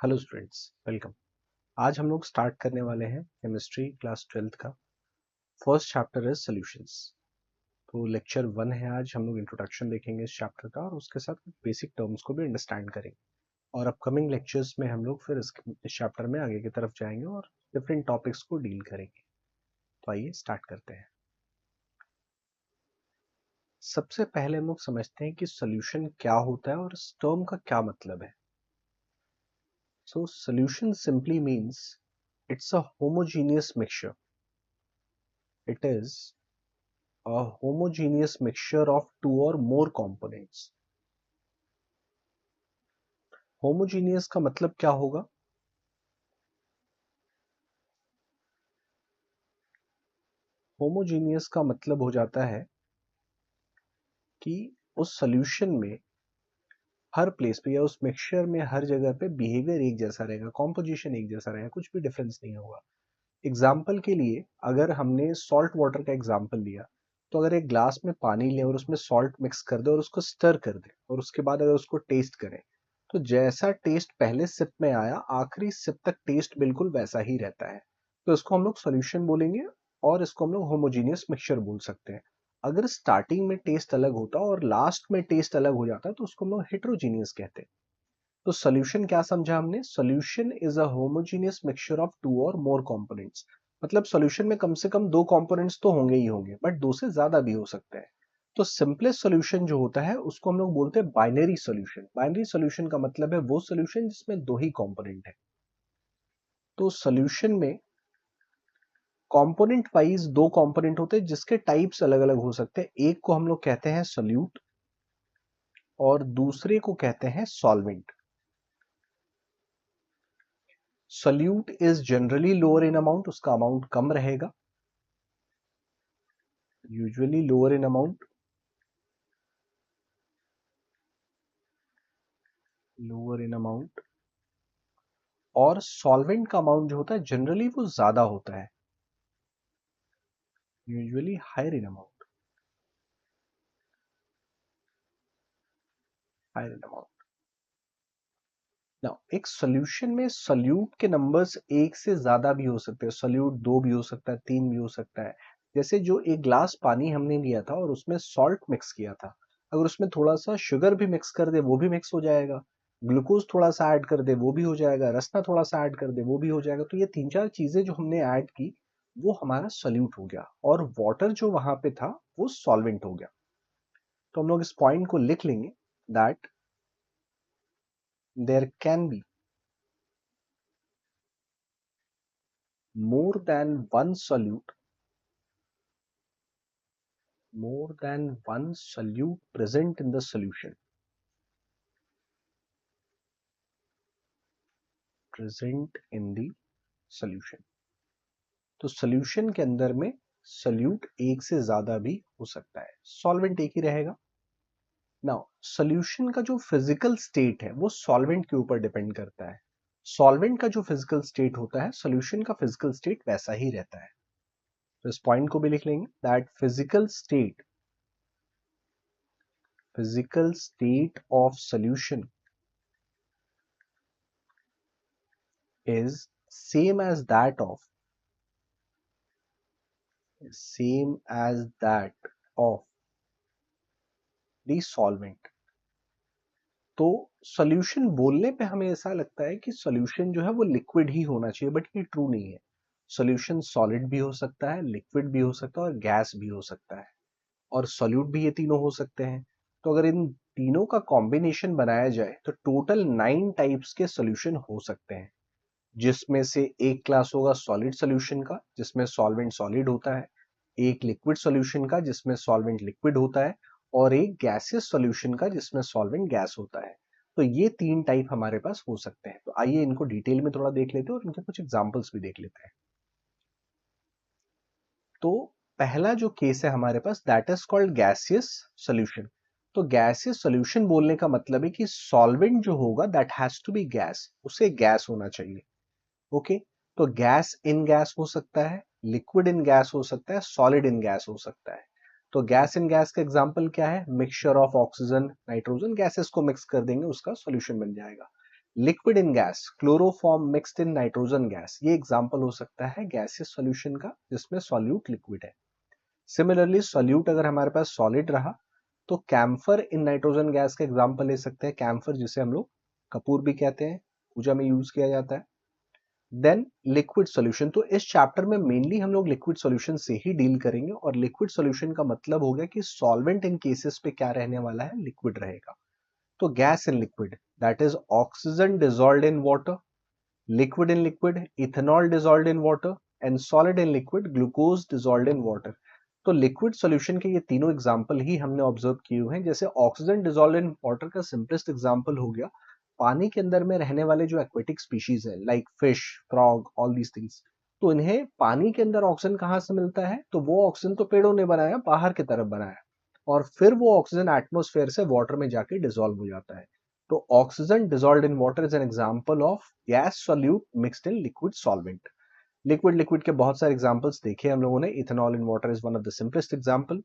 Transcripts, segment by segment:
Hello students, welcome. आज हम लोग स्टार्ट करने वाले हैं केमिस्ट्री क्लास 12th का फर्स्ट चैप्टर है सॉल्यूशंस। तो लेक्चर 1 है। आज हम लोग इंट्रोडक्शन देखेंगे इस चैप्टर का और उसके साथ बेसिक टर्म्स को भी अंडरस्टैंड करेंगे और अपकमिंग लेक्चर्स में हम लोग फिर इस चैप्टर में आगे की तरफ जाएंगे और डिफरेंट टॉपिक्स को डील करेंगे। तो आइए स्टार्ट करते हैं। सबसे पहले हम लोग समझते हैं कि सॉल्यूशन क्या होता है और इस टर्म का क्या मतलब है। So solution simply means it's a homogeneous mixture. It is a homogeneous mixture of two or more components. Homogeneous का मतलब क्या होगा? Homogeneous का मतलब हो जाता है कि उस सॉल्यूशन में हर प्लेस पे या उस मिक्सचर में हर जगह पे बिहेवियर एक जैसा रहेगा, कॉम्पोजिशन एक जैसा रहेगा, कुछ भी डिफरेंस नहीं होगा। एग्जाम्पल के लिए अगर हमने सॉल्ट वाटर का एग्जाम्पल लिया, तो अगर एक ग्लास में पानी लें और उसमें सॉल्ट मिक्स कर दे और उसको स्टर कर दे और उसके बाद अगर उसको टेस्ट करें, तो जैसा टेस्ट पहले सिप में आया आखिरी सिप तक टेस्ट बिल्कुल वैसा ही रहता है। तो इसको हम लोग सॉल्यूशन बोलेंगे और इसको हम लोग होमोजीनियस मिक्सचर बोल सकते हैं। अगर स्टार्टिंग में टेस्ट अलग होता और लास्ट में टेस्ट अलग हो जाता तो उसको हम लोग हेट्रोजीनियस कहते हैं। तो सॉल्यूशन क्या समझा हमने? Solution is a homogeneous mixture of two or more components. मतलब सॉल्यूशन में कम से कम दो कंपोनेंट्स तो होंगे ही होंगे, बट दो से ज्यादा भी हो सकते हैं। तो सिंपलेस्ट सॉल्यूशन जो होता है उसको हम लोग बोलते हैं बाइनरी सॉल्यूशन। बाइनरी सॉल्यूशन का मतलब है वो सॉल्यूशन जिसमें दो ही कंपोनेंट है। तो सॉल्यूशन में कंपोनेंट वाइज दो कंपोनेंट होते हैं जिसके टाइप्स अलग अलग हो सकते हैं। एक को हम लोग कहते हैं सॉल्यूट और दूसरे को कहते हैं solvent. Solute is generally lower in amount, उसका अमाउंट कम रहेगा, usually lower in amount, lower in amount. और सॉल्वेंट का अमाउंट जो होता है जनरली वो ज्यादा होता है, usually higher in amount, higher in amount. Now एक सॉल्यूशन में सॉल्यूट के नंबर्स एक से ज्यादा भी हो सकते हैं। सॉल्यूट दो भी हो सकता है, तीन भी हो सकता है। जैसे जो एक ग्लास पानी हमने लिया था और उसमें सॉल्ट मिक्स किया था, अगर उसमें थोड़ा सा शुगर भी मिक्स कर दे वो भी मिक्स हो जाएगा, ग्लूकोज थोड़ा सा ऐड कर दे वो भी हो जाएगा, रसना थोड़ा सा ऐड कर दे वो भी हो जाएगा। तो ये तीन चार चीजें जो हमने ऐड की वो हमारा सॉल्यूट हो गया और वाटर जो वहां पे था वो सॉल्वेंट हो गया। तो हम लोग इस पॉइंट को लिख लेंगे that there can be more than one solute, more than one solute present in the solution, present in the solution। तो सॉल्यूशन के अंदर में सॉल्यूट एक से ज्यादा भी हो सकता है, सॉल्वेंट एक ही रहेगा। नाउ सॉल्यूशन का जो फिजिकल स्टेट है वो सॉल्वेंट के ऊपर डिपेंड करता है। सॉल्वेंट का जो फिजिकल स्टेट होता है सॉल्यूशन का फिजिकल स्टेट वैसा ही रहता है। तो इस पॉइंट को भी लिख लेंगे that physical state of solution is same as that of the solvent। तो सॉल्यूशन बोलने पे हमें ऐसा लगता है कि सॉल्यूशन जो है वो लिक्विड ही होना चाहिए, बट ये ट्रू नहीं है। सॉल्यूशन सॉलिड भी हो सकता है, लिक्विड भी हो सकता है और गैस भी हो सकता है और सॉल्यूट भी, ये तीनों हो सकते हैं। तो अगर इन तीनों का कॉम्बिनेशन बनाया जाए तो टोटल 9 टाइप्स के सॉल्यूशन हो सकते हैं, जिसमें से एक क्लास होगा सॉलिड सॉल्यूशन का जिसमें सॉल्वेंट सॉलिड होता है, एक लिक्विड सॉल्यूशन का जिसमें सॉल्वेंट लिक्विड होता है और एक गैसियस सॉल्यूशन का जिसमें सॉल्वेंट गैस होता है। तो ये तीन टाइप हमारे पास हो सकते हैं। तो आइए इनको डिटेल में थोड़ा देख लेते हैं और इनके कुछ एग्जांपल्स भी देख लेते हैं। तो पहला जो केस है हमारे पास that is called gaseous solution. तो गैसियस सॉल्यूशन बोलने का मतलब है कि सॉल्वेंट जो होगा that has to be gas, उसे गैस होना चाहिए। ओके, तो गैस इन गैस हो सकता है, लिक्विड इन गैस हो सकता है, सॉलिड इन गैस हो सकता है। तो गैस इन गैस का एग्जांपल क्या है? Mixture of oxygen nitrogen gases को मिक्स कर देंगे उसका सॉल्यूशन बन जाएगा। Liquid in gas, chloroform mixed in nitrogen gas, ये एग्जांपल हो सकता है गैसियस सॉल्यूशन का जिसमें सॉल्यूट लिक्विड है। सिमिलरली सॉल्यूट अगर हमारे पास सॉलिड रहा तो कैम्फर इन नाइट्रोजन गैस का एग्जांपल ले सकते हैं। कैम्फर जिसे हम लोग कपूर भी कहते हैं, पूजा में यूज किया जाता है। देन लिक्विड सॉल्यूशन, तो इस चैप्टर में मेनली हम लोग लिक्विड सॉल्यूशन से ही डील करेंगे और लिक्विड सॉल्यूशन का मतलब हो गया कि सॉल्वेंट इन केसेस पे क्या रहने वाला है, लिक्विड रहेगा। तो gas in liquid that is oxygen dissolved in water, liquid in liquid ethanol dissolved in water and solid in liquid glucose dissolved in water। तो लिक्विड सॉल्यूशन के ये तीनों एग्जांपल ही हमने ऑब्जर्व किए हुए हैं। जैसे ऑक्सीजन डिसॉल्व इन वाटर का सिंपलेस्ट एग्जांपल हो गया पानी के अंदर में रहने वाले जो एक्वेटिक स्पीशीज है like fish, frog, all these things, तो इन्हें पानी के अंदर ऑक्सीजन कहाँ से मिलता है, तो वो ऑक्सीजन तो पेड़ों ने बनाया, बाहर की तरफ बनाया और फिर वो ऑक्सीजन एटमोस्फेयर से वाटर में जाके डिसॉल्व हो जाता है। तो oxygen dissolved in water is an example of gas solute mixed in liquid solvent। Liquid liquid के बहुत सारे एग्जांपल्स देखे हम लोगों ने। Ethanol in water is one of the simplest example.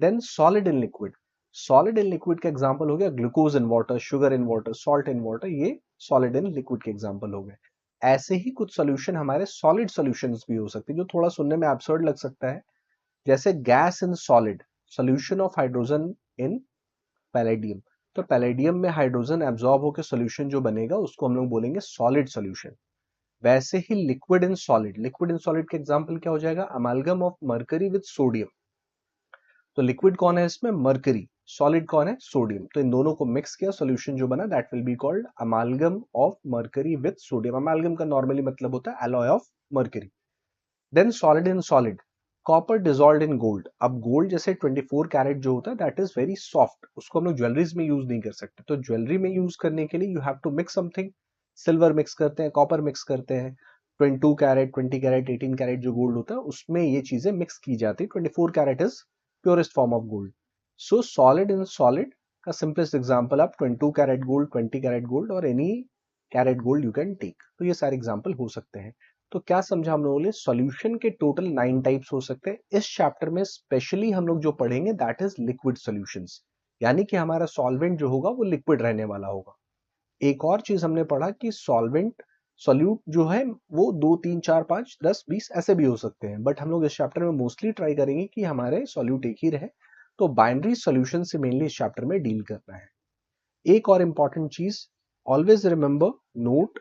Then solid in liquid, solid in liquid का example हो गया glucose in water, sugar in water, salt in water, ये सॉलिड इन लिक्विड के एग्जांपल हो गए। ऐसे ही कुछ सॉल्यूशन हमारे सॉलिड सॉल्यूशंस भी हो सकते हैं जो थोड़ा सुनने में एब्सर्ड लग सकता है, जैसे gas in solid, solution of hydrogen in palladium. तो पैलेडियम में हाइड्रोजन एब्जॉर्ब होकर सॉल्यूशन जो बनेगा उसको हम लोग बोलेंगे सॉलिड सॉल्यूशन। वैसे ही liquid in solid, liquid in solid का एग्जांपल क्या हो जाएगा, amalgam of mercury with sodium. तो लिक्विड कौन है इसमें, मरकरी, सॉलिड कौन है, सोडियम। तो इन दोनों को मिक्स किया, सॉल्यूशन जो बना that will be called amalgam of mercury with sodium. Amalgam का नॉर्मली मतलब होता है alloy of mercury. Then solid in solid, copper dissolved in gold. अब गोल्ड जैसे 24 कैरेट जो होता है दैट इज वेरी सॉफ्ट, उसको हम लोग ज्वेलरीज में यूज नहीं कर सकते, तो ज्वेलरी में यूज करने के लिए you have to mix something. Silver mix करते हैं, कॉपर मिक्स करते हैं, 22 कैरेट, 20 कैरेट, 18 कैरेट जो गोल्ड होता है उसमें ये चीजें मिक्स की जाती है। 24 carat is purest form of gold. So solid in solid का सिंपलेस्ट एग्जांपल आप 22 कैरेट गोल्ड, 20 कैरेट गोल्ड और any carat gold you can take. तो ये सारे एग्जांपल हो सकते हैं। तो क्या समझा हम लोगों ने, सॉल्यूशन के टोटल 9 टाइप्स हो सकते हैं। इस चैप्टर में स्पेशली हम लोग जो पढ़ेंगे दैट इज लिक्विड सॉल्यूशंस, यानी कि हमारा सॉल्वेंट जो होगा वो लिक्विड रहने वाला होगा। एक और चीज हमने पढ़ा कि सॉल्वेंट सॉल्यूट जो है वो 2, 3, 4, 5, 10, 20 ऐसे भी हो सकते हैं, बट हम लोग इस चैप्टर में मोस्टली ट्राई करेंगे कि हमारे सॉल्यूट एक ही रहे। तो बाइनरी सॉल्यूशन से मेनली इस चैप्टर में डील करना है। एक और इंपॉर्टेंट चीज, always remember, note,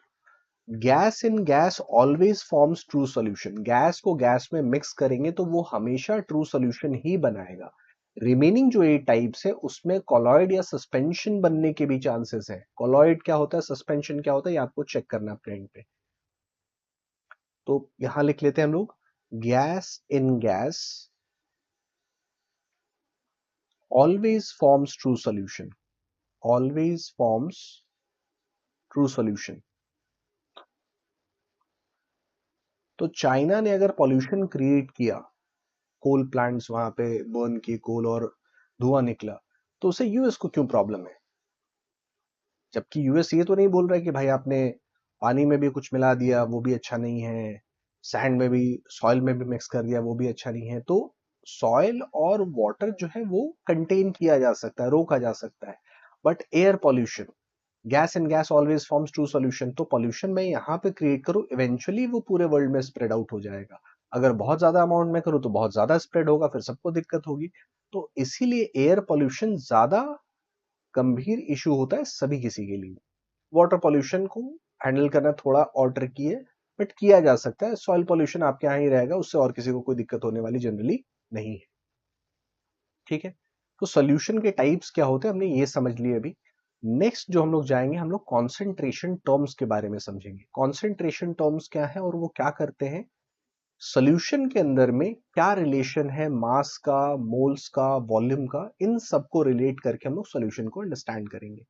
gas in gas always forms true solution. Gas को गैस में मिक्स करेंगे तो वो हमेशा ट्रू सॉल्यूशन ही बनाएगा। रिमेनिंग जो 8 टाइप्स है उसमें कॉलॉइड या सस्पेंशन बनने के भी चांसेस है। कॉलॉइड क्या होता है, सस्पेंशन क्या होता है, ये आपको चेक करना है प्रिंट पे। तो यहां लिख लेते हैं हम लोग, gas in gas always forms true solution, always forms true solution. तो चाइना ने अगर पॉल्यूशन क्रिएट किया, कोल प्लांट्स वहां पे बर्न किए कोल और धुआं निकला, तो उसे यूएस को क्यों प्रॉब्लम है? जबकि यूएस ये तो नहीं बोल रहा है कि भाई आपने पानी में भी कुछ मिला दिया वो भी अच्छा नहीं है, सैंड में भी, सॉइल में भी मिक्स कर दिया वो भी अच्छा नहीं है। तो सॉइल और वाटर जो है वो कंटेन किया जा सकता है, रोका जा सकता है, but air pollution, gas and gas always forms true solution. तो पॉल्यूशन मैं यहाँ पे क्रिएट करूँ, इवेंचुअली वो पूरे वर्ल्ड में स्प्रेड आउट हो जाएगा। अगर बहुत ज्यादा अमाउंट में करूँ तो बहुत ज्यादा स्प्रेड होगा, फिर सबको दिक्कत होगी। तो इसीलिए एयर पॉल्यूशन ज्यादा गंभीर इशू होता है सभी किसी के लिए। वाटर पॉल्यूशन को हैंडल करना थोड़ा और ट्रिकी है, बट किया जा सकता है। सॉइल पॉल्यूशन आपके यहाँ ही रहेगा, उससे और किसी को कोई दिक्कत होने वाली जनरली नहीं है। ठीक है, तो सोल्यूशन के टाइप्स क्या होते हैं हमने ये समझ लिए अभी। नेक्स्ट जो हम लोग जाएंगे, हम लोग कॉन्सेंट्रेशन टर्म्स के बारे में समझेंगे। कॉन्सेंट्रेशन टर्म्स क्या है और वो क्या करते हैं, सोल्यूशन के अंदर में क्या रिलेशन है मास का, मोल्स का, वॉल्यूम का, इन सबको रिलेट करके हम लोग सोल्यूशन को अंडरस्टैंड करेंगे।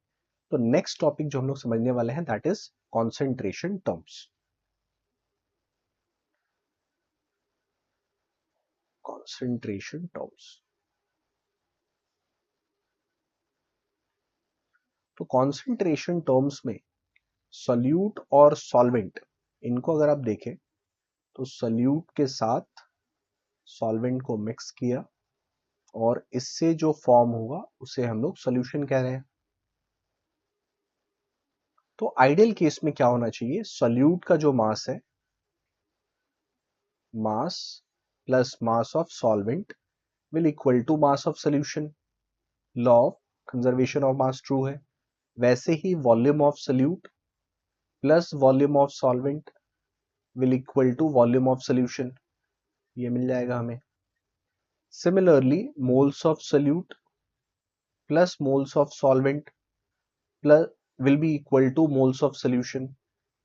तो नेक्स्ट टॉपिक जो हम लोग समझने वाले हैं that is concentration terms. Concentration terms, तो कॉन्सेंट्रेशन टर्म्स में सॉल्यूट और सॉल्वेंट, इनको अगर आप देखें तो सॉल्यूट के साथ सॉल्वेंट को मिक्स किया और इससे जो फॉर्म होगा उसे हम लोग सॉल्यूशन कह रहे हैं। तो आइडियल केस में क्या होना चाहिए, सोल्यूट का जो मास है, mass plus mass of solvent will equal to mass of solution. Law of conservation of mass true है। वैसे ही volume of solute plus volume of solvent will equal to volume of solution, ये मिल जाएगा हमें। Similarly moles of solute plus moles of solvent plus will be equal to moles of solution.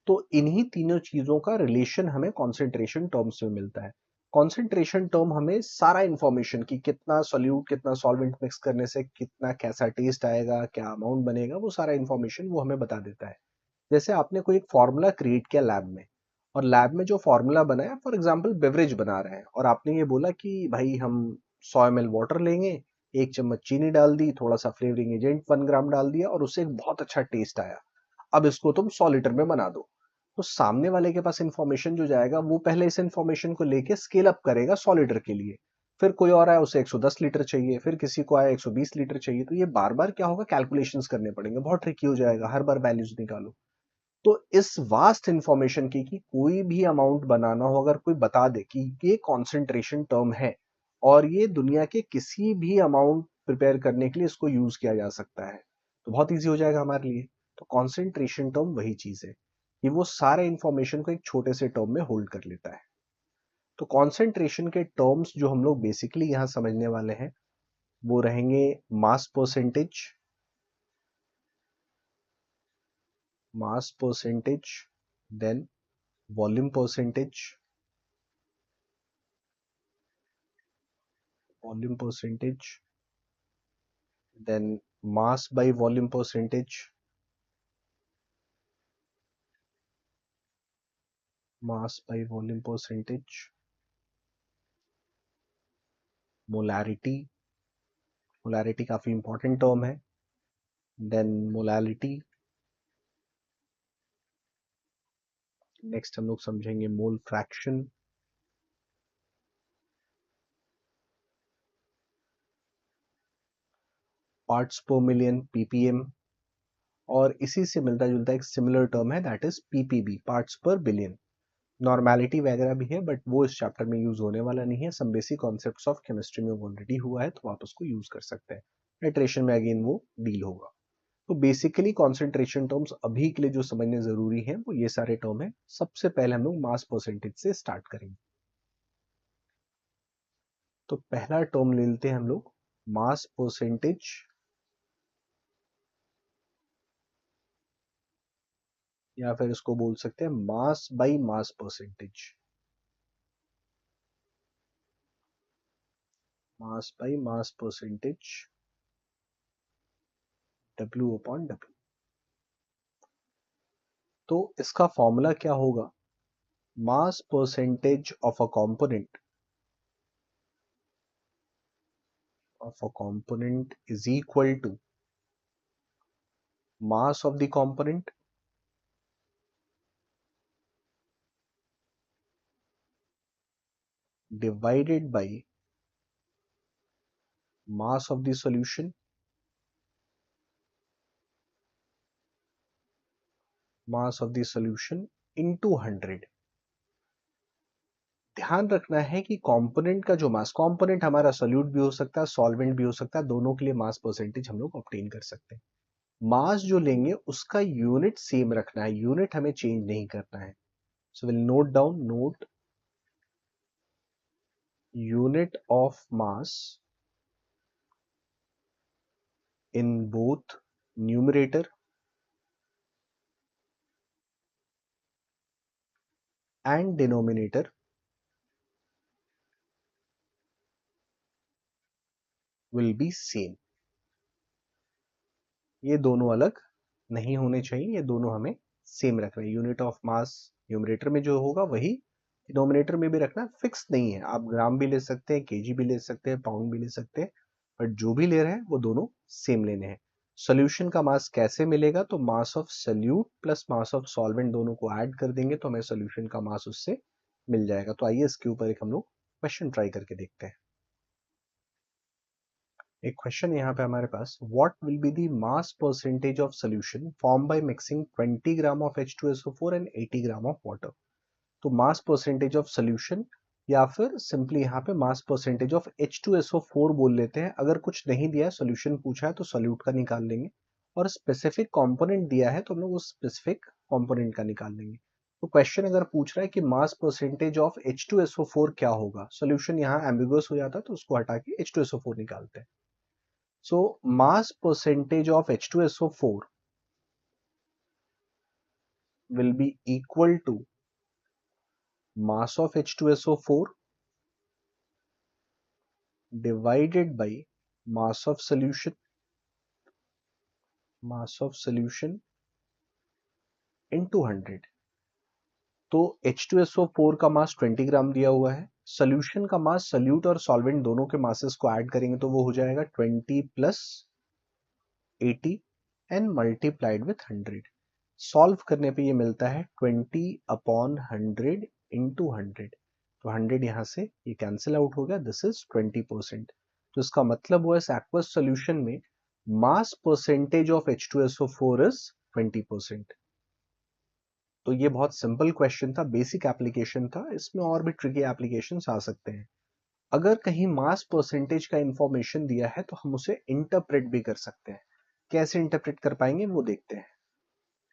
तो इन्हीं तीनों चीजों का रिलेशन हमें कॉन्सेंट्रेशन टर्म्स में मिलता है। कॉन्सेंट्रेशन टर्म हमें सारा इंफॉर्मेशन कि कितना सोल्यूट कितना सॉल्वेंट मिक्स करने से कितना कैसा टेस्ट आएगा, क्या अमाउंट बनेगा, वो सारा इंफॉर्मेशन वो हमें बता देता है। जैसे आपने कोई एक फॉर्मूला क्रिएट किया लैब में, और लैब में जो फॉर्मूला बनाया, फॉर एग्जांपल बेवरेज बना रहे हैं, और आपने ये बोला कि भाई हम 100 ml वाटर लेंगे, 1 चम्मच चीनी डाल दी, थोड़ा सा फ्लेवरिंग एजेंट 1 ग्राम डाल दिया, और उससे एक बहुत अच्छा टेस्ट आया। अब इसको तुम 100 लीटर में बना दो। तो सामने वाले के पास इंफॉर्मेशन जो जाएगा, वो पहले इस इंफॉर्मेशन को लेके स्केल अप करेगा 100 लीटर के लिए। फिर कोई और आया, उसे 110 लीटर चाहिए, फिर किसी को आया 120 लीटर चाहिए। तो ये बार बार क्या होगा, कैलकुलेशंस करने पड़ेंगे, बहुत ट्रिकी हो जाएगा, हर बार वैल्यूज निकालो। तो इस वास्ट इंफॉर्मेशन की कि कोई भी अमाउंट बनाना हो, अगर कोई बता दे कि ये कॉन्सेंट्रेशन टर्म है और ये दुनिया के किसी भी अमाउंट प्रिपेयर करने के लिए इसको यूज किया जा सकता है, तो बहुत इजी हो जाएगा हमारे लिए। तो कॉन्सेंट्रेशन टर्म वही चीज है कि वो सारे इंफॉर्मेशन को एक छोटे से टर्म में होल्ड कर लेता है। तो कॉन्सेंट्रेशन के टर्म्स जो हम लोग बेसिकली यहां समझने वाले हैं, वो रहेंगे mass percentage, then volume percentage, then mass by volume percentage, molarity, काफी इंपॉर्टेंट टर्म है, देन मोलालिटी। नेक्स्ट हम लोग समझेंगे mole fraction, parts per million PPM, और इसी से मिलता जुलता एक सिमिलर टर्म है, that is PPB, parts per billion. Normality वगैरह भी है, बट वो इस चैप्टर में यूज होने वाला नहीं है। Some basic concepts of chemistry में ऑलरेडी हुआ है, तो आप उसको यूज कर सकते हैं। नाइट्रेशन में अगेन वो डील होगा। तो बेसिकली कॉन्सेंट्रेशन टर्म्स अभी के लिए जो समझने जरूरी है, वो ये सारे टर्म है। सबसे पहले हम लोग मास परसेंटेज से स्टार्ट करेंगे। तो पहला टर्म ले लेते हैं हम लोग, मास परसेंटेज, या फिर इसको बोल सकते हैं mass by mass percentage, mass by mass percentage, W upon W। तो इसका फॉर्मूला क्या होगा, मास percentage of a component is equal to mass of the component divided by mass of the solution into 100। ध्यान रखना है कि कंपोनेंट का जो मास, कंपोनेंट हमारा सोल्यूट भी हो सकता है, सॉल्वेंट भी हो सकता है, दोनों के लिए मास परसेंटेज हम लोग ऑब्टेन कर सकते हैं। मास जो लेंगे उसका यूनिट सेम रखना है, यूनिट हमें चेंज नहीं करना है। So will note down, note unit of mass in both numerator and denominator will be same। ये दोनों अलग नहीं होने चाहिए, ये दोनों हमें सेम रखना है। यूनिट ऑफ मास न्यूमरेटर में जो होगा वही डिनोमिनेटर में भी रखना, फिक्स नहीं है। आप ग्राम भी ले सकते हैं, केजी भी ले सकते हैं, पाउंड भी ले सकते हैं, बट जो भी ले रहे हैं वो दोनों सेम लेने हैं। सोल्यूशन का मास कैसे मिलेगा, तो mass of solute plus mass of solvent दोनों को ऐड कर देंगे तो हमें सोल्यूशन का मास उससे मिल जाएगा। तो आइए इसके ऊपर एक हम लोग क्वेश्चन ट्राई करके देखते हैं। एक क्वेश्चन यहाँ पे हमारे पास, what will be the mass percentage of solution form by mixing 20 gram of H2SO4 and 80 gram of water. तो मास परसेंटेज ऑफ सोल्यूशन, या फिर सिंपली यहाँ पे मास परसेंटेज ऑफ H2SO4 बोल लेते हैं। अगर कुछ नहीं दिया है, सोल्यूशन पूछा है, तो सोल्यूट का निकाल लेंगे, और स्पेसिफिक कंपोनेंट दिया है तो हम लोग उस स्पेसिफिक कंपोनेंट का निकाल लेंगे। तो क्वेश्चन अगर पूछ रहा है कि मास परसेंटेज ऑफ H2SO4 क्या होगा, सोल्यूशन यहाँ एम्बिगुअस हो जाता है, तो उसको हटा के H2SO4 निकालते हैं। So mass percentage of H2SO4 will be equal to mass of H2SO4 divided by mass of solution into 100। तो H2SO4 का मास 20 ग्राम दिया हुआ है, सोल्यूशन का मास, सोल्यूट और सॉल्वेंट दोनों के मासेस को ऐड करेंगे तो वो हो जाएगा 20 plus 80 and multiplied with 100। Solve करने पे ये मिलता है 20/100 इंटू 100। तो 100 यहाँ से ये कैंसिल आउट हो गया, दिस इज 20%। तो इसका मतलब हुआ इस एक्वस सोल्यूशन में मास परसेंटेज ऑफ H2SO4 इज 20%। तो ये बहुत सिंपल क्वेश्चन था, बेसिक एप्लीकेशन था, इसमें और भी ट्रिकी एप्लीकेशंस आ सकते हैं। अगर कहीं मास परसेंटेज का इंफॉर्मेशन दिया है तो हम उसे इंटरप्रेट भी कर सकते हैं। कैसे इंटरप्रेट कर पाएंगे वो देखते हैं।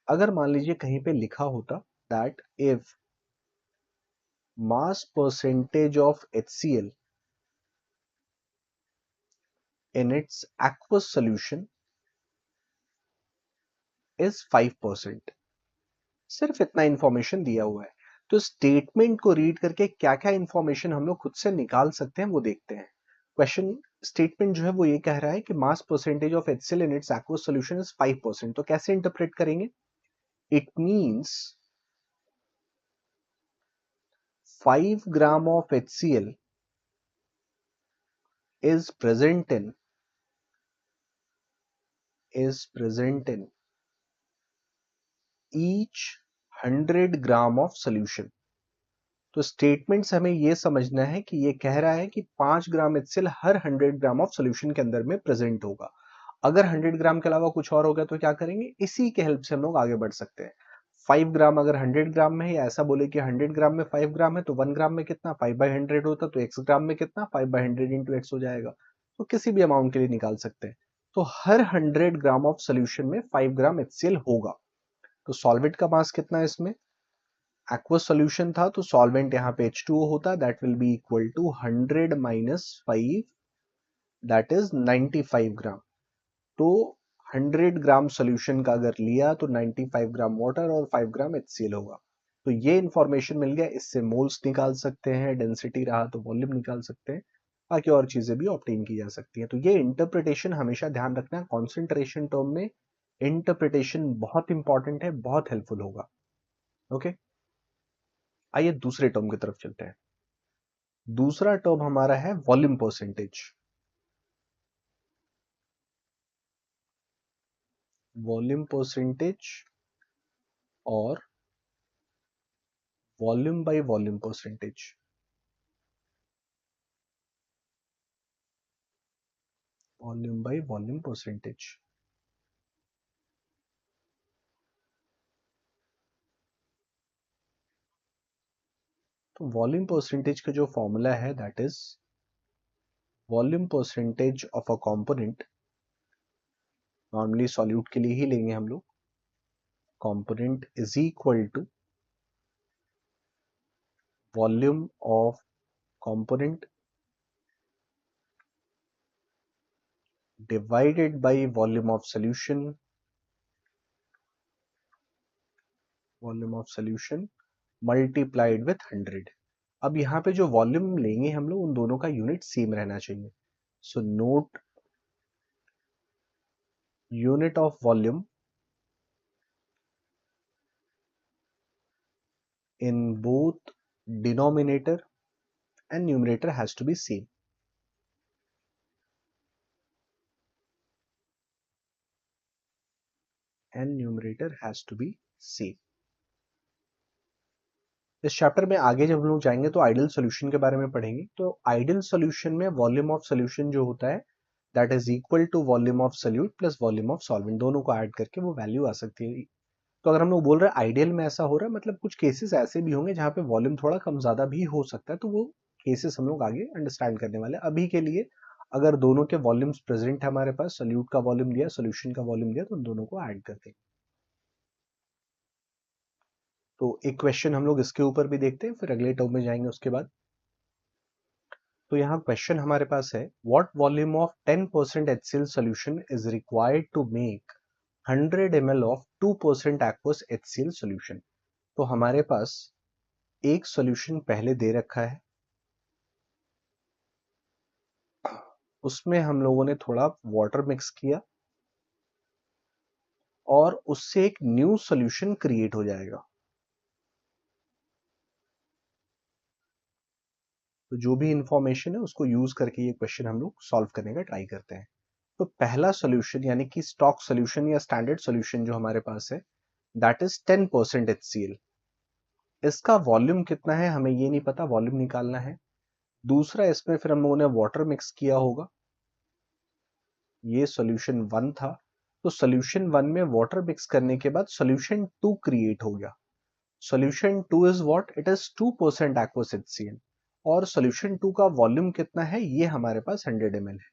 अगर मान लीजिए कहीं पे लिखा होता that if mass percentage of HCl in its aqueous solution is 5%, सिर्फ इतना इंफॉर्मेशन दिया हुआ है। तो स्टेटमेंट को रीड करके क्या क्या इंफॉर्मेशन हम लोग खुद से निकाल सकते हैं वो देखते हैं। क्वेश्चन स्टेटमेंट जो है वो ये कह रहा है कि मास percentage of HCl in its aqueous solution is 5%। तो कैसे इंटरप्रेट करेंगे? It means 5 gram of HCl is present in each 100 gram of solution. तो स्टेटमेंट से हमें यह समझना है कि ये कह रहा है कि 5 ग्राम HCl her 100 gram of solution के अंदर में प्रेजेंट होगा। अगर 100 ग्राम के अलावा कुछ और हो गया तो क्या करेंगे? इसी के हेल्प से हम लोग आगे बढ़ सकते हैं। 5 ग्राम अगर 100 ग्राम में है, या ऐसा बोले कि 100 ग्राम में 5 ग्राम है, तो 1 ग्राम में कितना? 5/100 होता, तो x ग्राम में कितना? 5/100 इंटू एक्स हो जाएगा। तो किसी भी अमाउंट के लिए निकाल सकते हैं। तो हर 100 ग्राम ऑफ सोल्यूशन में 5 ग्राम HCl होगा। तो सॉल्वेंट का मास कितना है इसमें? एक्वस सॉल्यूशन था तो सॉल्वेंट यहाँ पे H2O होता, that will be equal to 100 minus 5, that is 95 gram. तो 100 ग्राम सॉल्यूशन का अगर लिया तो 95 ग्राम वाटर और 5 ग्राम HCl होगा। तो ये इंफॉर्मेशन मिल गया, इससे मोल्स निकाल सकते हैं, डेंसिटी रहा तो वॉल्यूम निकाल सकते हैं, बाकी और चीजें भी ऑब्टेन की जा सकती हैं। तो ये इंटरप्रिटेशन हमेशा ध्यान रखना, कॉन्सेंट्रेशन टर्म में इंटरप्रिटेशन बहुत इंपॉर्टेंट है, बहुत हेल्पफुल होगा। ओके, आइए दूसरे टर्म की तरफ चलते हैं। दूसरा टर्म हमारा है वॉल्यूम परसेंटेज। वॉल्यूम परसेंटेज और volume by volume percentage. Volume by volume percentage. तो वॉल्यूम परसेंटेज का जो फॉर्मूला है that is volume percentage of a component, normally solute के लिए ही लेंगे हम लोग, component is equal to volume of component divided by volume of solution multiplied with 100। अब यहाँ पे जो वॉल्यूम लेंगे हम लोग, उन दोनों का यूनिट सेम रहना चाहिए। So note unit of volume in both denominator and numerator has to be same। and numerator has to be same। इस चैप्टर में आगे जब हम लोग जाएंगे तो आइडियल सॉल्यूशन के बारे में पढ़ेंगे। तो आइडियल सॉल्यूशन में वॉल्यूम ऑफ सॉल्यूशन जो होता है that is equal to volume of solute plus volume of solvent, दोनों को ऐड करके वो वैल्यू आ सकती है। तो अगर हम लोग बोल रहे हैं आइडियल में ऐसा हो रहा है, मतलब कुछ केसेस ऐसे भी होंगे जहाँ पे वॉल्यूम थोड़ा कम ज्यादा भी हो सकता है, तो वो केसेस हम लोग आगे अंडरस्टैंड करने वाले हैं। अभी के लिए अगर दोनों के वॉल्यूम्स प्रेजेंट है हमारे पास, सल्यूट का वॉल्यूम दिया, सोल्यूशन का वॉल्यूम दिया, तो उन दोनों को ऐड करते हैं। तो एक क्वेश्चन हम लोग इसके ऊपर भी देखते हैं, फिर अगले टर्म में जाएंगे उसके बाद। तो यहाँ क्वेश्चन हमारे पास है, what volume of 10% HCl solution is required to make 100 ml of 2% aqueous HCl solution. तो हमारे पास एक सॉल्यूशन पहले दे रखा है, उसमें हम लोगों ने थोड़ा वाटर मिक्स किया और उससे एक न्यू सॉल्यूशन क्रिएट हो जाएगा। तो जो भी इंफॉर्मेशन है उसको यूज करके ये क्वेश्चन हम लोग सॉल्व करने का ट्राई करते हैं। तो पहला सॉल्यूशन यानी कि स्टॉक सॉल्यूशन या स्टैंडर्ड सॉल्यूशन जो हमारे पास है, दैट इज 10% HCl। इसका वॉल्यूम कितना है हमें ये नहीं पता, वॉल्यूम निकालना है। दूसरा, इसमें फिर हम लोगों ने वाटर मिक्स किया होगा, ये सॉल्यूशन 1 था। तो सॉल्यूशन 1 में वाटर मिक्स करने के बाद सॉल्यूशन 2 क्रिएट हो गया। Solution 2 is what, it is 2% aqueous HCl, और सॉल्यूशन 2 का वॉल्यूम कितना है ये हमारे पास 100 ml है।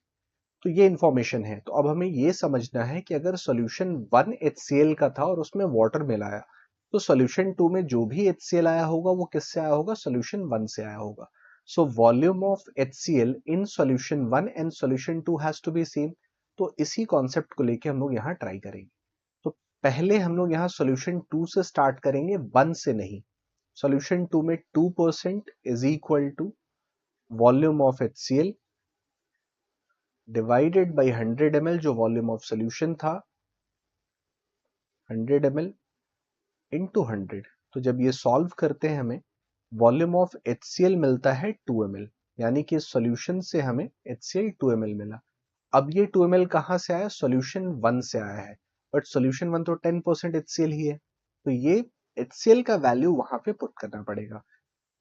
तो ये इंफॉर्मेशन है। तो अब हमें ये समझना है कि अगर सॉल्यूशन 1 HCl का था और उसमें वाटर मिलाया, तो सॉल्यूशन 2 में जो भी HCl आया होगा वो किससे आया होगा, सॉल्यूशन 1 से आया होगा। So volume of HCl in solution 1 and solution 2 has to be same. तो इसी कॉन्सेप्ट को लेके हम लोग यहाँ ट्राई करेंगे। तो पहले हम लोग यहाँ सॉल्यूशन 2 से स्टार्ट करेंगे, 1 से नहीं। सॉल्यूशन 2 में 2% is equal to volume of HCl divided by 100 ml, जो वॉल्यूम ऑफ सॉल्यूशन था, 100 ml इंटू 100। तो जब ये सॉल्व करते हैं हमें वॉल्यूम ऑफ HCl मिलता है 2 ml, यानी कि सॉल्यूशन से हमें HCl 2 ml मिला। अब ये 2 ml कहाँ से आया, सॉल्यूशन 1 से आया है, बट सॉल्यूशन 1 तो 10% HCl ही है, तो ये HCl का वैल्यू वहां पे पुट करना पड़ेगा।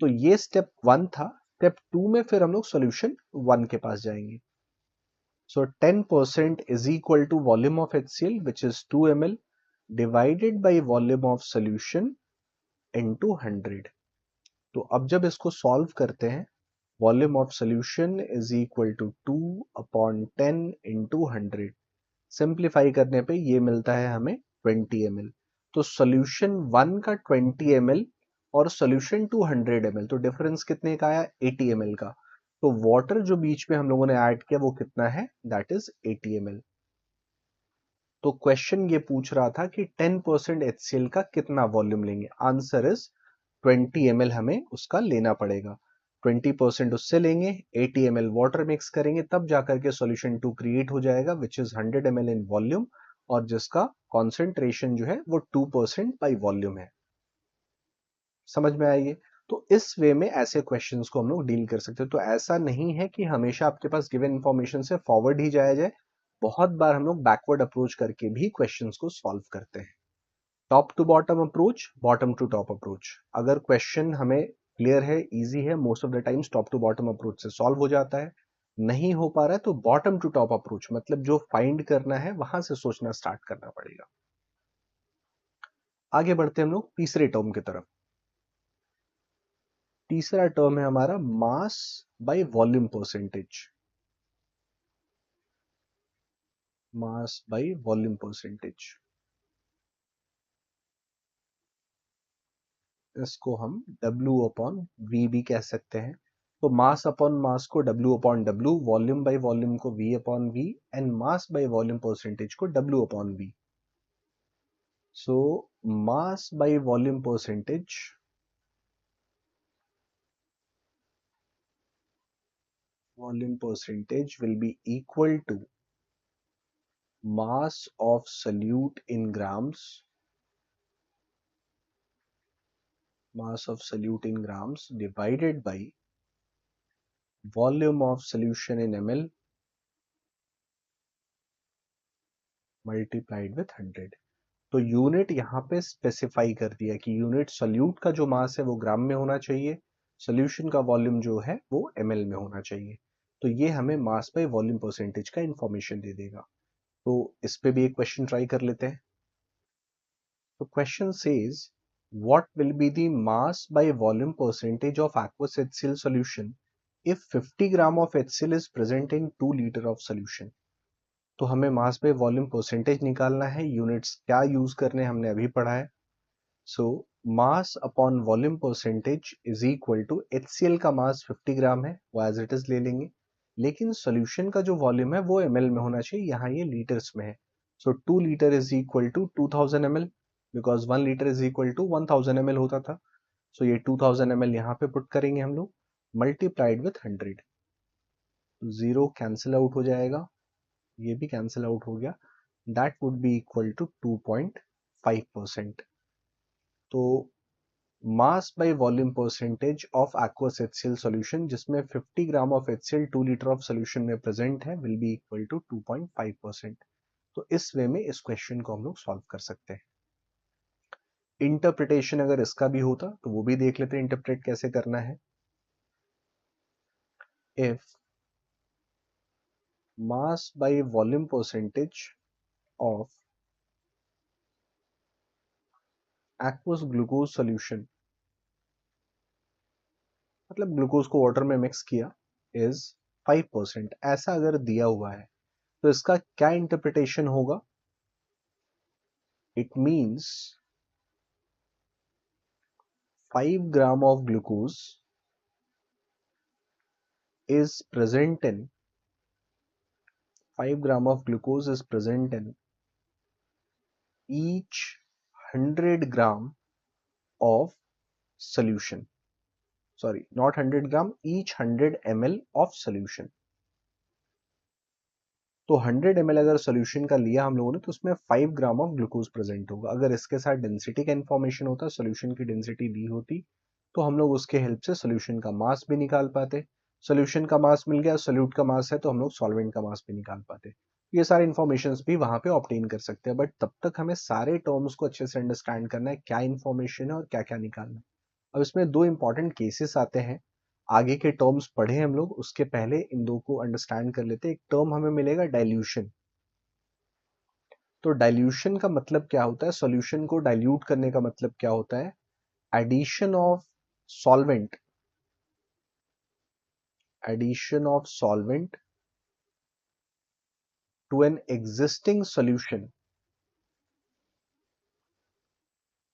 तो ये स्टेप 1 था। स्टेप 2 में फिर हम लोग सॉल्यूशन 1 के पास जाएंगे। So 10% is equal to volume of HCl, which is 2 ml divided by volume of solution into 100। तो अब जब इसको सॉल्व करते हैं, volume of solution is equal to 2/10 into 100। Simplify करने पे ये मिलता है हमें 20 ml। तो सॉल्यूशन 1 का 20 ml और सॉल्यूशन 2 100 ml, तो डिफरेंस कितने का आया, 80 ml का। तो वाटर जो बीच में हम लोगों ने ऐड किया वो कितना है, दैट इज 80 ml। तो क्वेश्चन ये पूछ रहा था कि 10% HCl का कितना वॉल्यूम लेंगे। आंसर इज 20 ml हमें उसका लेना पड़ेगा। 20% उससे लेंगे, 80 ml वाटर मिक्स करेंगे, तब जाकर के सॉल्यूशन 2 क्रिएट हो जाएगा, which is 100 ml in volume, और जिसका कॉन्सेंट्रेशन जो है वो 2% बाई वॉल्यूम है। समझ में आइए। तो इस वे में ऐसे क्वेश्चंस को हम लोग डील कर सकते हैं। तो ऐसा नहीं है कि हमेशा आपके पास गिवन इंफॉर्मेशन से फॉरवर्ड ही जाया जाए, बहुत बार हम लोग बैकवर्ड अप्रोच करके भी क्वेश्चंस को सॉल्व करते हैं। Top to bottom approach, bottom to top approach. अगर क्वेश्चन हमें क्लियर है, इजी है, most of the times top to bottom approach से सॉल्व हो जाता है। नहीं हो पा रहा है तो बॉटम टू टॉप अप्रोच, मतलब जो फाइंड करना है वहां से सोचना स्टार्ट करना पड़ेगा। आगे बढ़ते हैं हम लोग तीसरे टर्म की तरफ। तीसरा टर्म है हमारा मास by volume percentage. Mass by volume percentage, इसको हम W अपॉन V भी कह सकते हैं। तो मास अपॉन मास को W upon W, volume by volume को V upon V, and mass by volume percentage को W upon V। So mass by volume percentage will be equal to mass of solute in grams, divided by volume of solution in ml multiplied with 100। तो unit यहाँ पे specify कर दिया कि unit solute का जो mass है वो ग्राम में होना चाहिए, सोल्यूशन का वॉल्यूम जो है वो ml में होना चाहिए। तो ये हमें मास बाय वॉल्यूम परसेंटेज का इंफॉर्मेशन दे देगा। तो इस पे भी एक क्वेश्चन ट्राई कर लेते हैं। तो question says what will be the mass by volume percentage of aqueous HCl solution if 50 gram of HCl is present in 2 liter of solution। तो हमें मास बाय वॉल्यूम परसेंटेज निकालना है। यूनिट्स क्या यूज करने हमने अभी पढ़ा है। So mass upon volume percentage is equal to HCl का मास 50 ग्राम है, वो एज इट इज ले लेंगे, लेकिन सॉल्यूशन का जो वॉल्यूम है वो ml में होना चाहिए, यहाँ ये लीटर्स में है। So 2 litre is equal to 2000 ml, because 1 litre is equal to 1000 ml होता था। सो ये 2000 ml यहाँ पे पुट करेंगे हम लोग, multiplied with 100। Zero cancel out हो जाएगा, ये भी कैंसिल आउट हो गया, that would be equal to 2.5%। तो mass by volume percentage of aqueous HCl solution जिसमें 50 gram of HCl 2 litre of solution में प्रेजेंट है विल बी इक्वल टू 2.5%। तो इस वे में इस क्वेश्चन को हम लोग सॉल्व कर सकते हैं। इंटरप्रिटेशन अगर इसका भी होता तो वो भी देख लेते हैं इंटरप्रेट कैसे करना है। If mass by volume percentage of aqueous glucose solution, मतलब ग्लूकोज को वाटर में मिक्स किया, इज 5%, ऐसा अगर दिया हुआ है तो इसका क्या इंटरप्रिटेशन होगा। It means 5 gram of glucose is present in 5 gram of glucose is present in each 100 gram of solution, sorry not 100 gram, each 100 ml of solution। तो 100 ml अगर सोल्यूशन का लिया हम लोगों ने तो उसमें 5 ग्राम ऑफ ग्लूकोज प्रेजेंट होगा। अगर इसके साथ डेंसिटी का इंफॉर्मेशन होता, सोल्यूशन की डेंसिटी दी होती, तो हम लोग उसके हेल्प से सोल्यूशन का मास भी निकाल पाते। सोल्यूशन का मास मिल गया, सोल्यूट का मास है तो हम लोग सॉल्वेंट का मास भी निकाल पाते। ये सारे इन्फॉर्मेशन भी वहां पे ऑब्टेन कर सकते हैं, बट तब तक हमें सारे टर्म्स को अच्छे से अंडरस्टैंड करना है, क्या इन्फॉर्मेशन है और क्या क्या निकालना है। अब इसमें दो इंपॉर्टेंट केसेस आते हैं, आगे के टर्म्स पढ़े हम लोग, उसके पहले इन दो को अंडरस्टैंड कर लेते हैं। एक टर्म हमें मिलेगा डाइल्यूशन। तो डाइल्यूशन का मतलब क्या होता है, सॉल्यूशन को डाइल्यूट करने का मतलब क्या होता है, addition of solvent, addition of solvent to an existing solution,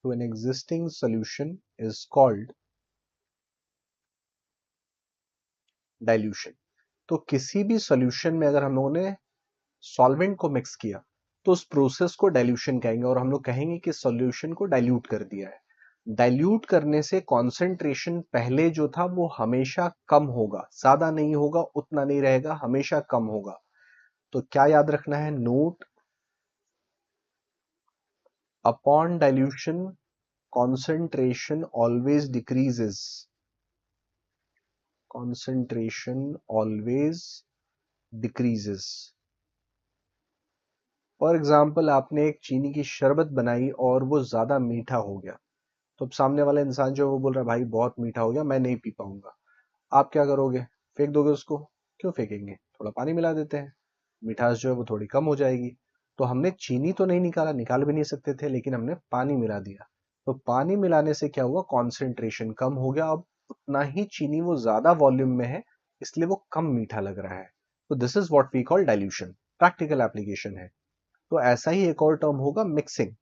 to an existing solution is called dilution. तो किसी भी सॉल्यूशन में अगर हम लोगों ने सॉल्वेंट को मिक्स किया तो उस प्रोसेस को डाइल्यूशन कहेंगे, और हम लोग कहेंगे कि सॉल्यूशन को डाइल्यूट कर दिया है। डाइल्यूट करने से कॉन्सेंट्रेशन पहले जो था वो हमेशा कम होगा, ज्यादा नहीं होगा, उतना नहीं रहेगा, हमेशा कम होगा। तो क्या याद रखना है, naught upon dilution concentration always decreases, concentration always decreases. For example आपने एक चीनी की शरबत बनाई और वो ज्यादा मीठा हो गया, तो अब सामने वाला इंसान जो है वो बोल रहा है भाई बहुत मीठा हो गया, मैं नहीं पी पाऊंगा। आप क्या करोगे, फेंक दोगे उसको? क्यों फेंकेंगे, थोड़ा पानी मिला देते हैं, मिठास जो है वो थोड़ी कम हो जाएगी। तो हमने चीनी तो नहीं निकाला, निकाल भी नहीं सकते थे, लेकिन हमने पानी मिला दिया। तो पानी मिलाने से क्या हुआ, कॉन्सेंट्रेशन कम हो गया, अब उतना ही चीनी वो ज्यादा वॉल्यूम में है, इसलिए वो कम मीठा लग रहा है। तो this is what we call dilution, practical application है। तो ऐसा ही एक और टर्म होगा मिक्सिंग,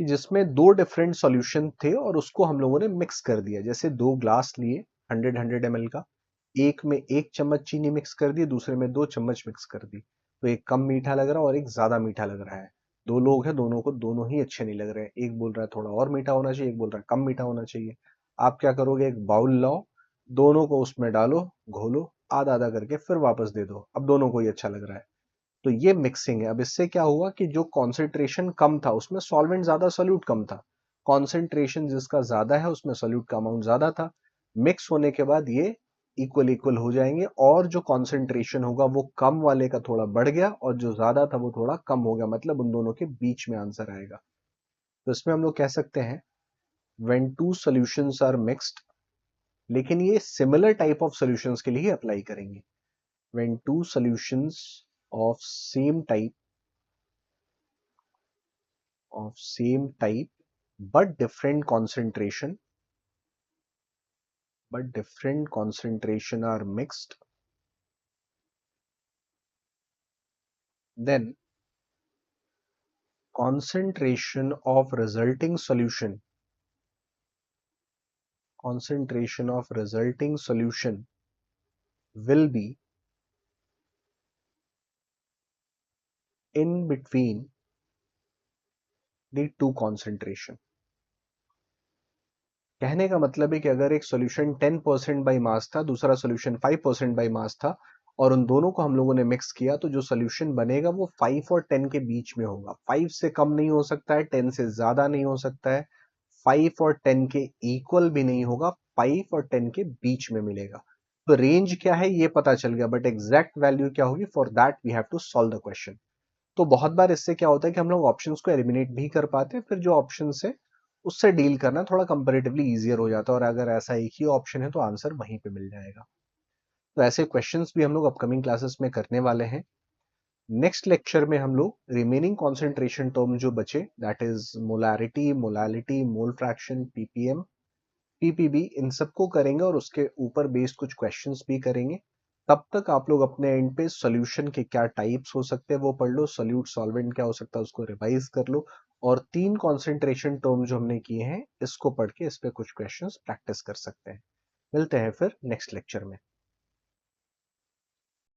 कि जिसमें दो डिफरेंट सॉल्यूशन थे और उसको हम लोगों ने मिक्स कर दिया। जैसे दो ग्लास लिए 100 ml का, एक में 1 चम्मच चीनी मिक्स कर दी, दूसरे में 2 चम्मच मिक्स कर दी, तो एक कम मीठा लग रहा है और एक ज्यादा मीठा लग रहा है। दो लोग हैं, दोनों को दोनों ही अच्छे नहीं लग रहे हैं, एक बोल रहा है थोड़ा और मीठा होना चाहिए, एक बोल रहा है कम मीठा होना चाहिए। आप क्या करोगे, एक बाउल लाओ, दोनों को उसमें डालो, घोलो, आधा आधा करके फिर वापस दे दो, अब दोनों को ही अच्छा लग रहा है। तो ये मिक्सिंग है। अब इससे क्या हुआ कि जो कॉन्सेंट्रेशन कम था उसमें सॉल्वेंट ज्यादा, सोल्यूट कम था। कॉन्सेंट्रेशन जिसका ज्यादा है उसमें सोल्यूट का अमाउंट ज्यादा था। मिक्स होने के बाद ये इक्वल इक्वल हो जाएंगे, और जो कॉन्सेंट्रेशन होगा वो कम वाले का थोड़ा बढ़ गया और जो ज्यादा था वो थोड़ा कम हो गया, मतलब उन दोनों के बीच में आंसर आएगा। तो इसमें हम लोग कह सकते हैं when two solutions are mixed, लेकिन ये सिमिलर टाइप ऑफ सॉल्यूशंस के लिए ही अप्लाई करेंगे। When two solutions of same type but different concentration are mixed, then concentration of resulting solution will be in between the two concentration। कहने का मतलब है कि अगर एक सॉल्यूशन 10% बाई मास था, दूसरा सॉल्यूशन 5% बाई मास था, और उन दोनों को हम लोगों ने मिक्स किया, तो जो सॉल्यूशन बनेगा वो 5 और 10 के बीच में होगा। 5 से कम नहीं हो सकता है, 10 से ज्यादा नहीं हो सकता है, 5 और 10 के इक्वल भी नहीं होगा, 5 और 10 के बीच में मिलेगा। तो रेंज क्या है ये पता चल गया, बट एग्जैक्ट वैल्यू क्या होगी, for that we have to solve the question. तो बहुत बार इससे क्या होता है कि हम लोग ऑप्शंस को एलिमिनेट भी कर पाते हैं, फिर जो ऑप्शन है उससे डील करना थोड़ा कंपैरेटिवली इजियर हो जाता है, और अगर ऐसा एक ही ऑप्शन है तो आंसर वहीं पे मिल जाएगा। तो ऐसे क्वेश्चंस भी हम लोग अपकमिंग क्लासेस में करने वाले हैं। नेक्स्ट लेक्चर में हम लोग रिमेनिंग कॉन्सेंट्रेशन टर्म जो बचे, that is molarity, molality, mole fraction, PPM, PPB, इन सबको करेंगे और उसके ऊपर बेस्ड कुछ क्वेश्चंस भी करेंगे। तब तक आप लोग अपने एंड पे सॉल्यूशन के क्या टाइप्स हो सकते हैं वो पढ़ लो, सॉल्यूट सॉल्वेंट क्या हो सकता है उसको रिवाइज कर लो, और 3 कॉन्सेंट्रेशन टर्म जो हमने किए हैं इसको पढ़ के इस पे कुछ क्वेश्चंस प्रैक्टिस कर सकते हैं। मिलते हैं फिर नेक्स्ट लेक्चर में।